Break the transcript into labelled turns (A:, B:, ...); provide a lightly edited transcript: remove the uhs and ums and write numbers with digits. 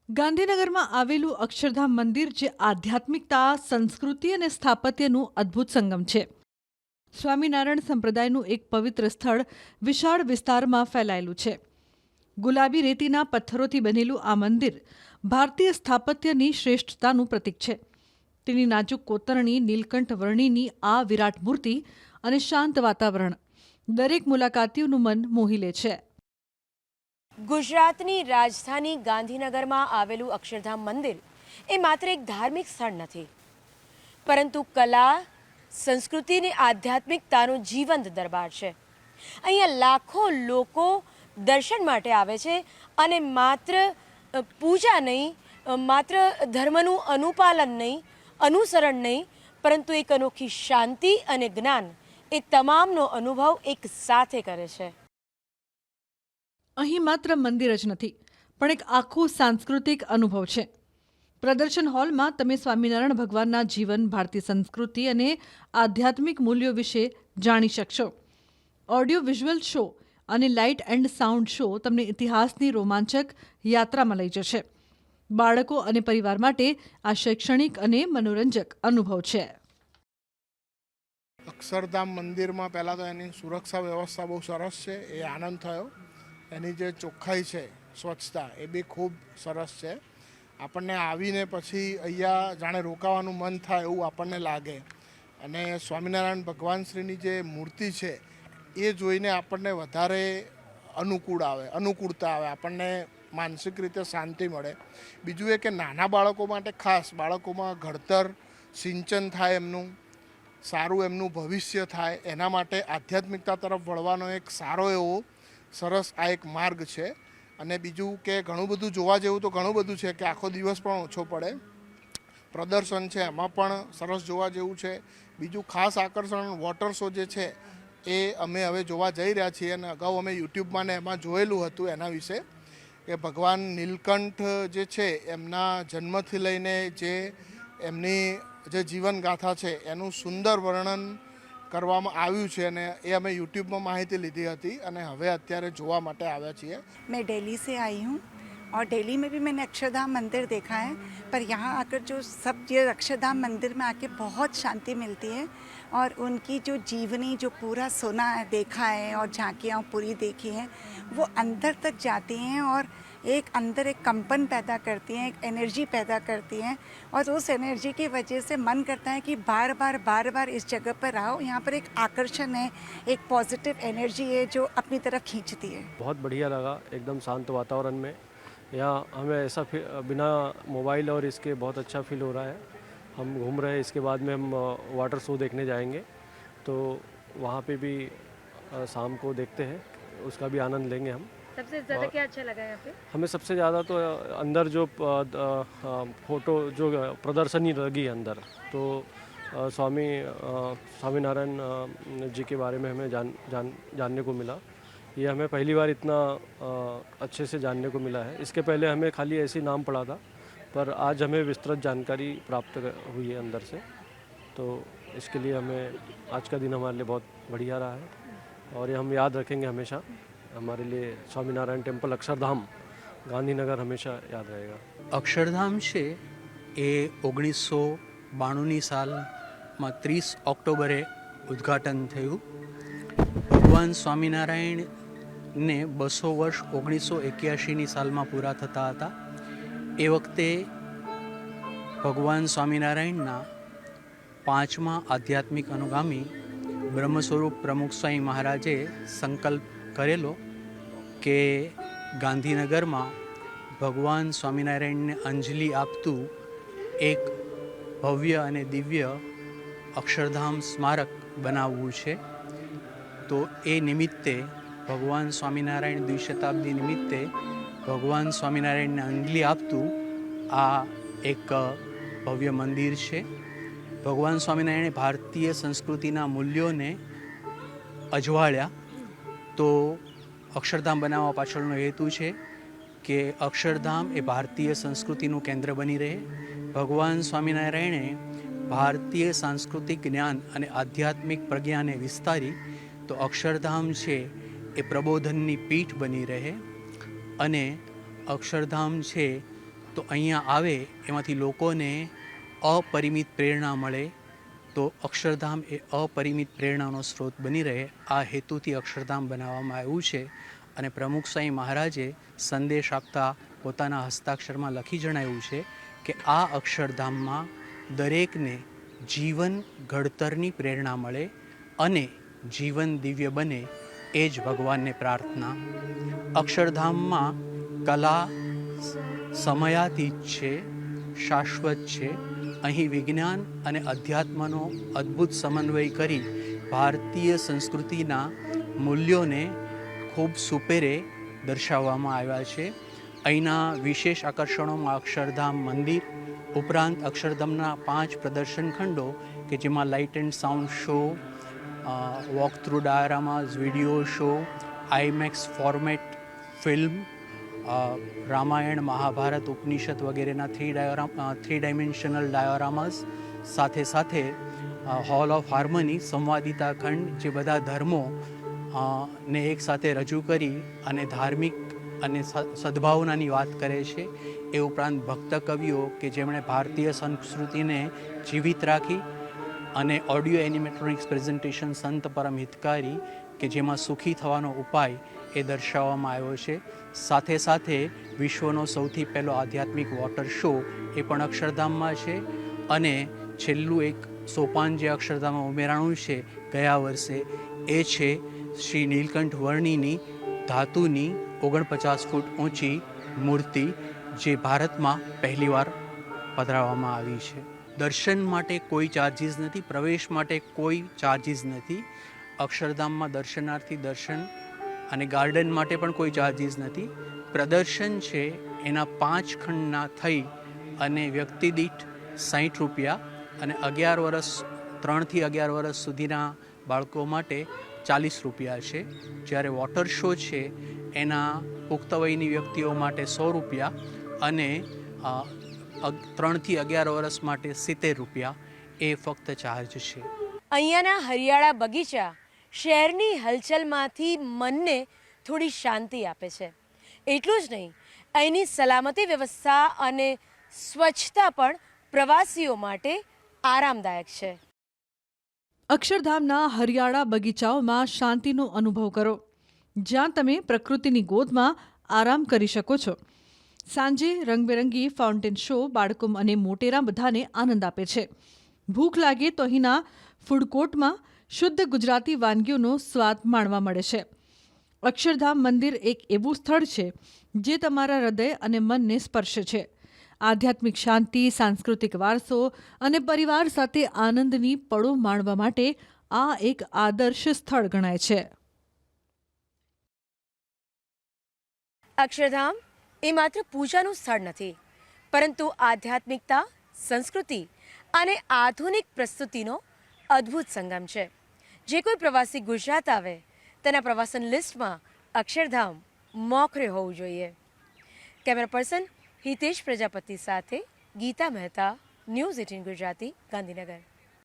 A: ગાંધીનગરમાં આવેલું અક્ષરધામ મંદિર જે આધ્યાત્મિકતા, સંસ્કૃતિ અને સ્થાપત્યનું અદ્ભુત સંગમ છે. સ્વામિનારાયણ સંપ્રદાયનું એક પવિત્ર સ્થળ વિશાળ વિસ્તારમાં ફેલાયેલું છે. ગુલાબી રેતીના પથ્થરોથી બનેલું આ મંદિર ભારતીય સ્થાપત્યની શ્રેષ્ઠતાનું પ્રતીક છે. તેની નાજુક કોતરણી, નીલકંઠ વર્ણીની આ વિરાટ મૂર્તિ અને શાંત વાતાવરણ દરેક મુલાકાતીઓનું મન મોહી લે છે.
B: ગુજરાતની રાજધાની ગાંધીનગરમાં આવેલું અક્ષરધામ મંદિર એ માત્ર એક ધાર્મિક સ્થળ નથી, પરંતુ કલા, સંસ્કૃતિ અને આધ્યાત્મિકતાનો જીવંત દરબાર છે. અહીંયા લાખો લોકો દર્શન માટે આવે છે અને માત્ર પૂજા નહીં, માત્ર ધર્મનું અનુપાલન નહીં, અનુસરણ નહીં, પરંતુ એક અનોખી શાંતિ અને જ્ઞાન એ તમામનો અનુભવ એક સાથે કરે છે.
A: અહીં માત્ર મંદિર જ નથી, પણ એક આખું સાંસ્કૃતિક અનુભવ છે. પ્રદર્શન હોલમાં તમે સ્વામિનારાયણ ભગવાનના જીવન, ભારતીય સંસ્કૃતિ અને આધ્યાત્મિક મૂલ્યો વિશે જાણી શકશો. ઓડિયો વિઝ્યુઅલ શો અને લાઇટ એન્ડ સાઉન્ડ શો તમને ઇતિહાસની રોમાંચક યાત્રામાં લઈ જશે. બાળકો અને પરિવાર માટે આ શૈક્ષણિક અને મનોરંજક અનુભવ છે.
C: અક્ષરધામ મંદિરમાં પહેલાં તો એની સુરક્ષા વ્યવસ્થા બહુ સરસ છે, એ આનંદ થયો. એની જે ચોખ્ખાઈ છે, સ્વચ્છતા, એ બી ખૂબ સરસ છે. આપણને આવીને પછી અહીંયા જાણે રોકાવાનું મન થાય એવું આપણને લાગે. અને સ્વામિનારાયણ ભગવાન શ્રીની જે મૂર્તિ છે એ જોઈને આપણને વધારે અનુકૂળતા આવે, આપણને માનસિક રીતે શાંતિ મળે. બીજું એ કે નાના બાળકો માટે ખાસ, બાળકોમાં ઘડતર, સિંચન થાય, એમનું સારું એમનું ભવિષ્ય થાય, એના માટે આધ્યાત્મિકતા તરફ વળવાનો એક સારો એવો સરસ આ એક માર્ગ છે. અને બીજું કે ઘણું બધું જોવા જેવું તો ઘણું બધું છે કે આખો દિવસ પણ ઓછો પડે. પ્રદર્શન છે એમાં પણ સરસ જોવા જેવું છે. બીજું ખાસ આકર્ષણ વોટર શો જે છે એ અમે હવે જોવા જઈ રહ્યા છીએ. અને અગાઉ અમે યુટ્યુબમાં ને એમાં જોયેલું હતું એના વિશે કે ભગવાન નીલકંઠ જે છે એમના જન્મથી લઈને જે એમની જે જીવનગાથા છે એનું સુંદર વર્ણન કરવામાં આવ્યું છે. અને એ અમે યુટ્યુબમાં માહિતી લીધી હતી અને હવે અત્યારે જોવા માટે આવ્યા છીએ.
D: मैं दिल्ली से आई हूँ और दिल्ली में भी मैंने अक्षरधाम मंदिर देखा है, पर यहाँ आकर जो सब ये अक्षरधाम मंदिर में आके बहुत शांति मिलती है. और उनकी जो जीवनी जो पूरा सुना है, देखा है और झांकियाँ पूरी देखी हैं, वो अंदर तक जाती हैं और एक अंदर एक कंपन पैदा करती हैं, एक एनर्जी पैदा करती हैं. और उस एनर्जी की वजह से मन करता है कि बार बार इस जगह पर आओ. यहाँ पर एक आकर्षण है, एक पॉजिटिव एनर्जी है जो अपनी तरफ खींचती है.
E: बहुत बढ़िया लगा, एकदम शांत वातावरण में. यहाँ हमें ऐसा बिना मोबाइल और इसके बहुत अच्छा फील हो रहा है. हम घूम रहे हैं, इसके बाद में हम वाटर शो देखने जाएंगे, तो वहाँ पे भी शाम को देखते हैं, उसका भी आनंद लेंगे हम.
B: सबसे ज़्यादा क्या अच्छा लगा यहाँ पे?
E: हमें सबसे ज़्यादा तो अंदर जो फोटो जो प्रदर्शनी लगी अंदर, तो स्वामीनारायण जी के बारे में हमें जानने को मिला. ये हमें पहली बार इतना अच्छे से जानने को मिला है. इसके पहले हमें खाली ऐसे नाम पड़ा था, पर आज हमें विस्तृत जानकारी प्राप्त हुई है अंदर से. तो इसके लिए हमें आज का दिन हमारे लिए बहुत बढ़िया रहा है और ये हम याद रखेंगे हमेशा. हमारे लिए स्वामीनारायण टेम्पल अक्षरधाम गांधीनगर हमेशा याद रहेगा.
F: અક્ષરધામ છે એ 1992ની સાલમાં 30 ઓક્ટોબરે ઉદ્ઘાટન થયું. ભગવાન સ્વામિનારાયણને 200 વર્ષ 1981ની સાલમાં પૂરા થતા હતા. એ વખતે ભગવાન સ્વામિનારાયણના 5મા આધ્યાત્મિક અનુગામી બ્રહ્મ સ્વરૂપ પ્રમુખ સ્વામી મહારાજે સંકલ્પ કરેલો કે ગાંધીનગરમાં ભગવાન સ્વામિનારાયણને અંજલિ આપતું એક ભવ્ય અને દિવ્ય અક્ષરધામ સ્મારક બનાવવું છે. તો એ નિમિત્તે ભગવાન સ્વામિનારાયણ દ્વિશતાબ્દી નિમિત્તે ભગવાન સ્વામિનારાયણને અંજલિ આપતું આ એક ભવ્ય મંદિર છે. ભગવાન સ્વામિનારાયણે ભારતીય સંસ્કૃતિના મૂલ્યોને અજવાળ્યા. તો અક્ષરધામ બનાવવા પાછળનો હેતુ છે કે અક્ષરધામ એ ભારતીય સંસ્કૃતિનું કેન્દ્ર બની રહે. ભગવાન સ્વામિનારાયણે ભારતીય સાંસ્કૃતિક જ્ઞાન અને આધ્યાત્મિક પ્રજ્ઞાને વિસ્તારી, તો અક્ષરધામ છે એ પ્રબોધનની પીઠ બની રહે. અને અક્ષરધામ છે તો અહીંયા આવે એમાંથી લોકોને અપરિમિત પ્રેરણા મળે, તો અક્ષરધામ એ અપરિમિત પ્રેરણાનો સ્ત્રોત બની રહે, આ હેતુથી અક્ષરધામ બનાવવામાં આવ્યું છે. અને પ્રમુખ સ્વામી મહારાજે સંદેશ આપતા પોતાના હસ્તાક્ષરમાં લખી જણાવ્યું છે કે આ અક્ષરધામમાં દરેકને જીવન ઘડતરની પ્રેરણા મળે અને જીવન દિવ્ય બને, એ જ ભગવાનને પ્રાર્થના. અક્ષરધામમાં કલા સમયાતીત છે, શાશ્વત છે. અહીં વિજ્ઞાન અને અધ્યાત્મનો અદ્ભુત સમન્વય કરી ભારતીય સંસ્કૃતિના મૂલ્યોને ખૂબ સુપેરે દર્શાવવામાં આવ્યા છે. અહીંના વિશેષ આકર્ષણોમાં અક્ષરધામ મંદિર ઉપરાંત અક્ષરધામના 5 પ્રદર્શન ખંડો કે જેમાં light and sound show, walk through dioramas, video show, IMAX format film, Ramayana, Mahabharata, Upanishad વગેરેના 3 ડાયમેન્શનલ ડાયોરામાઝ, સાથે સાથે હોલ ઓફ હાર્મની સંવાદિતા ખંડ, જે બધા ધર્મો ને એક સાથે રજૂ કરી અને ધાર્મિક અને સદભાવનાની વાત કરે છે. એ ઉપરાંત ભક્ત કવિઓ કે જેમણે ભારતીય સંસ્કૃતિને જીવિત રાખી અને ઓડિયો એનિમેટ્રોનિક્સ પ્રેઝન્ટેશન સંત પરમ હિતકારી કે જેમાં સુખી થવાનો ઉપાય એ દર્શાવવામાં આવ્યો છે. સાથે સાથે વિશ્વનો સૌથી પહેલો આધ્યાત્મિક વોટર શો એ પણ અક્ષરધામમાં છે. અને છેલ્લું એક સોપાન જે અક્ષરધામમાં ઉમેરાણું છે ગયા વર્ષે, એ છે શ્રી નીલકંઠ વર્ણીની ધાતુની 49 ફૂટ ઊંચી મૂર્તિ, જે ભારતમાં પહેલીવાર પધરાવવામાં આવી છે. દર્શન માટે કોઈ ચાર્જિસ નથી, પ્રવેશ માટે કોઈ ચાર્જિસ નથી. અક્ષરધામમાં દર્શનાર્થી દર્શન અને ગાર્ડન માટે પણ કોઈ ચાર્જિસ નથી. પ્રદર્શન છે એના 5 ખંડના થઈ અને વ્યક્તિ દીઠ 60 રૂપિયા, અને 3 થી 11 વર્ષ સુધીના બાળકો માટે 40 રૂપિયા છે. જ્યારે વોટર શો છે એના પુખ્ત વયની વ્યક્તિઓ માટે 100 રૂપિયા અને 3 થી 11 વર્ષ માટે 70 રૂપિયા એ ફક્ત ચાર્જ છે.
B: અહીંયાના હરિયાળા બગીચા શહેરની હલચલમાંથી મનને થોડી શાંતિ આપે છે. એટલું જ નહીં, અહીંની સલામતી વ્યવસ્થા અને સ્વચ્છતા પણ પ્રવાસીઓ માટે આરામદાયક છે.
A: અક્ષરધામના હરિયાળા બગીચાઓમાં શાંતિનો અનુભવ કરો, જ્યાં તમે પ્રકૃતિની ગોદમાં આરામ કરી શકો છો. સાંજે રંગબેરંગી ફાઉન્ટેન શો બાળકો અને મોટેરા બધાને આનંદ આપે છે. ભૂખ લાગે તો અહીંના ફૂડ કોર્ટમાં શુદ્ધ ગુજરાતી વાનગીઓનો સ્વાદ માણવા મળે છે. અક્ષરધામ મંદિર એક એવું સ્થળ છે જે તમારા હૃદય અને મનને સ્પર્શે છે. આધ્યાત્મિક શાંતિ, સાંસ્કૃતિક વારસો અને પરિવાર સાથે આનંદની પળો માણવા માટે આ એક આદર્શ સ્થળ ગણાય છે.
B: અક્ષરધામ એ માત્ર પૂજાનું સ્થળ નથી, પરંતુ આધ્યાત્મિકતા, સંસ્કૃતિ અને આધુનિક પ્રસ્તુતિનો અદ્ભુત સંગમ છે. જે કોઈ પ્રવાસી ગુજરાત આવે તેના પ્રવાસન લિસ્ટમાં અક્ષરધામ મોખરે હોવું જોઈએ. કેમેરા પર્સન હિતેશ પ્રજાપતિ સાથે ગીતા મહેતા, ન્યૂઝ 18 ગુજરાતી, ગાંધીનગર.